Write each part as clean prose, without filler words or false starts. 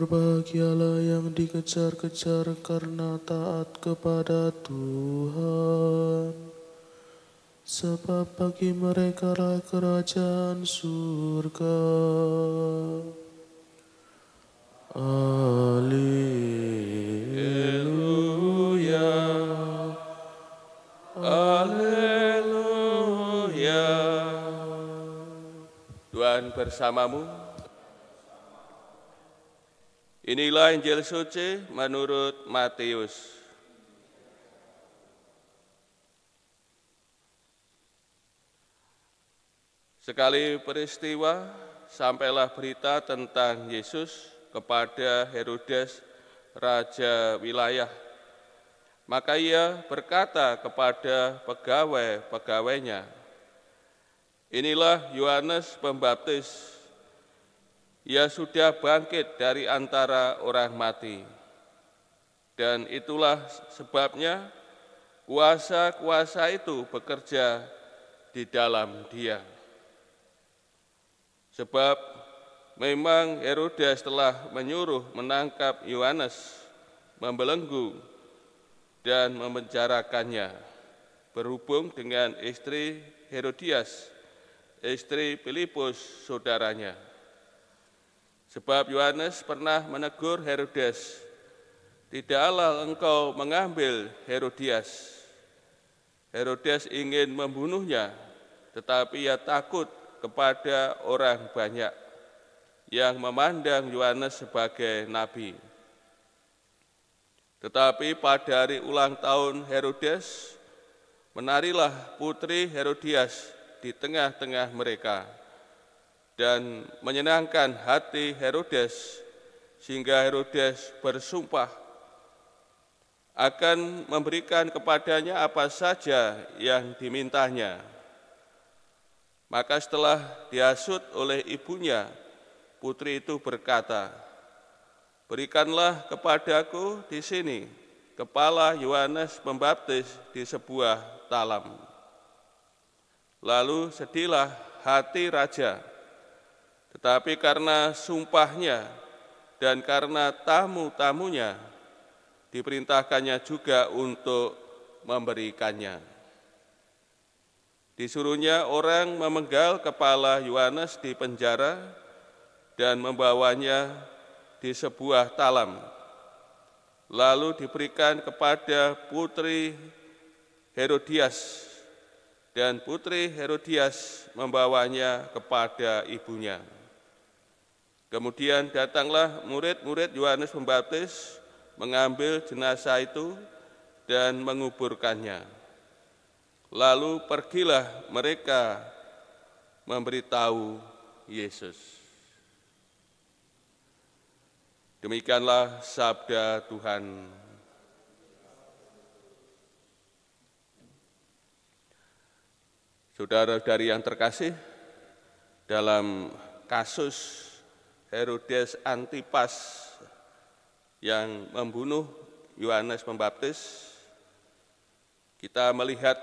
Berbahagialah yang dikejar-kejar karena taat kepada Tuhan, sebab bagi merekalah kerajaan surga. Haleluya, haleluya. Tuhan bersamamu. Inilah Injil suci menurut Matius. Sekali peristiwa, sampailah berita tentang Yesus kepada Herodes, raja wilayah. Maka ia berkata kepada pegawai-pegawainya, "Inilah Yohanes Pembaptis. Ia sudah bangkit dari antara orang mati. Dan itulah sebabnya kuasa-kuasa itu bekerja di dalam dia." Sebab memang Herodes telah menyuruh menangkap Yohanes, membelenggu, dan memenjarakannya, berhubung dengan istri Herodias, istri Filipus saudaranya. Sebab Yohanes pernah menegur Herodes, "Tidaklah engkau mengambil Herodias." Herodes ingin membunuhnya, tetapi ia takut kepada orang banyak yang memandang Yohanes sebagai nabi. Tetapi pada hari ulang tahun Herodes, menarilah putri Herodias di tengah-tengah mereka, dan menyenangkan hati Herodes, sehingga Herodes bersumpah akan memberikan kepadanya apa saja yang dimintanya. Maka setelah dihasut oleh ibunya, putri itu berkata, "Berikanlah kepadaku di sini kepala Yohanes Pembaptis di sebuah talam." Lalu sedihlah hati raja, tetapi karena sumpahnya dan karena tamu-tamunya, diperintahkannya juga untuk memberikannya. Disuruhnya orang memenggal kepala Yohanes di penjara dan membawanya di sebuah talam. Lalu diberikan kepada putri Herodias, dan putri Herodias membawanya kepada ibunya. Kemudian datanglah murid-murid Yohanes Pembaptis mengambil jenazah itu dan menguburkannya. Lalu pergilah mereka memberitahu Yesus. Demikianlah sabda Tuhan. Saudara-saudari yang terkasih, dalam kasus Herodes Antipas yang membunuh Yohanes Pembaptis, kita melihat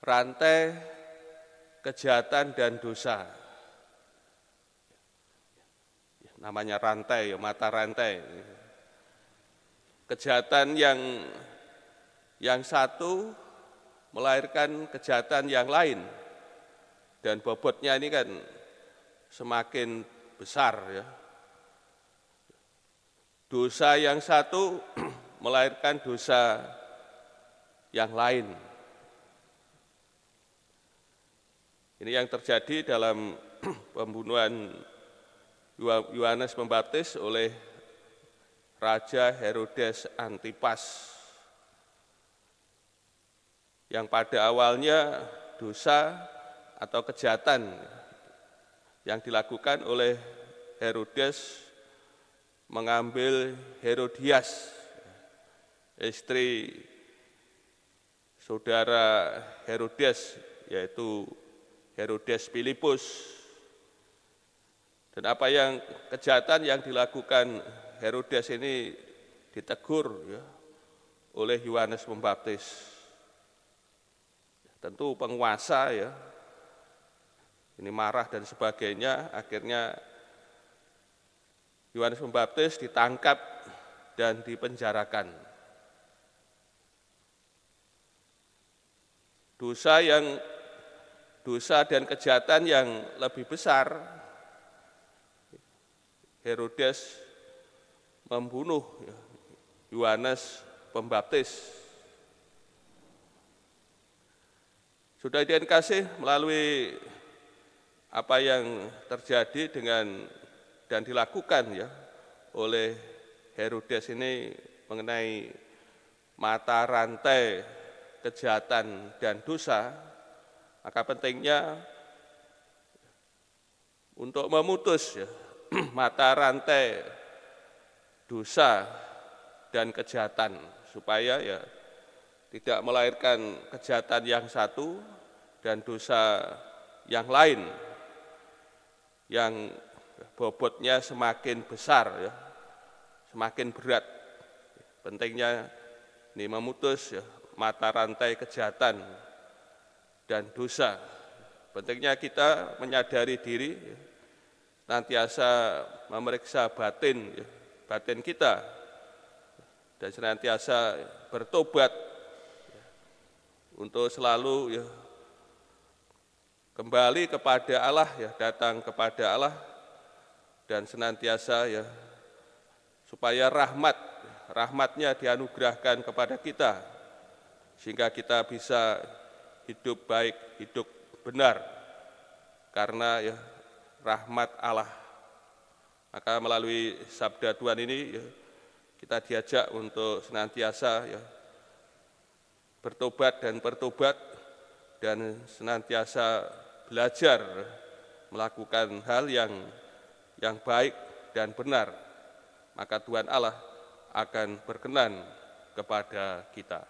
rantai kejahatan dan dosa. Namanya rantai, mata rantai. Kejahatan yang satu melahirkan kejahatan yang lain, dan bobotnya ini kan semakin besar, ya. Dosa yang satu melahirkan dosa yang lain. Ini yang terjadi dalam pembunuhan Yohanes Pembaptis oleh Raja Herodes Antipas, yang pada awalnya dosa atau kejahatan yang dilakukan oleh Herodes mengambil Herodias, istri saudara Herodes, yaitu Herodes Filipus. Dan apa yang kejahatan yang dilakukan Herodes ini ditegur, ya, oleh Yohanes Pembaptis. Tentu penguasa, ya, ini marah dan sebagainya, akhirnya Yohanes Pembaptis ditangkap dan dipenjarakan. Dosa dan kejahatan yang lebih besar, Herodes membunuh Yohanes Pembaptis. Sudah dikasih melalui apa yang terjadi dan dilakukan oleh Herodes ini mengenai mata rantai kejahatan dan dosa, maka pentingnya untuk memutus mata rantai dosa dan kejahatan supaya tidak melahirkan kejahatan yang satu dan dosa yang lain yang bobotnya semakin besar, semakin berat. Pentingnya ini memutus mata rantai kejahatan dan dosa. Pentingnya kita menyadari diri, senantiasa memeriksa batin kita, dan senantiasa bertobat untuk selalu kembali kepada Allah, datang kepada Allah, dan senantiasa supaya rahmatnya dianugerahkan kepada kita, sehingga kita bisa hidup baik, hidup benar, karena rahmat Allah. Maka melalui sabda Tuhan ini kita diajak untuk senantiasa bertobat dan senantiasa belajar melakukan hal yang baik dan benar, maka Tuhan Allah akan berkenan kepada kita.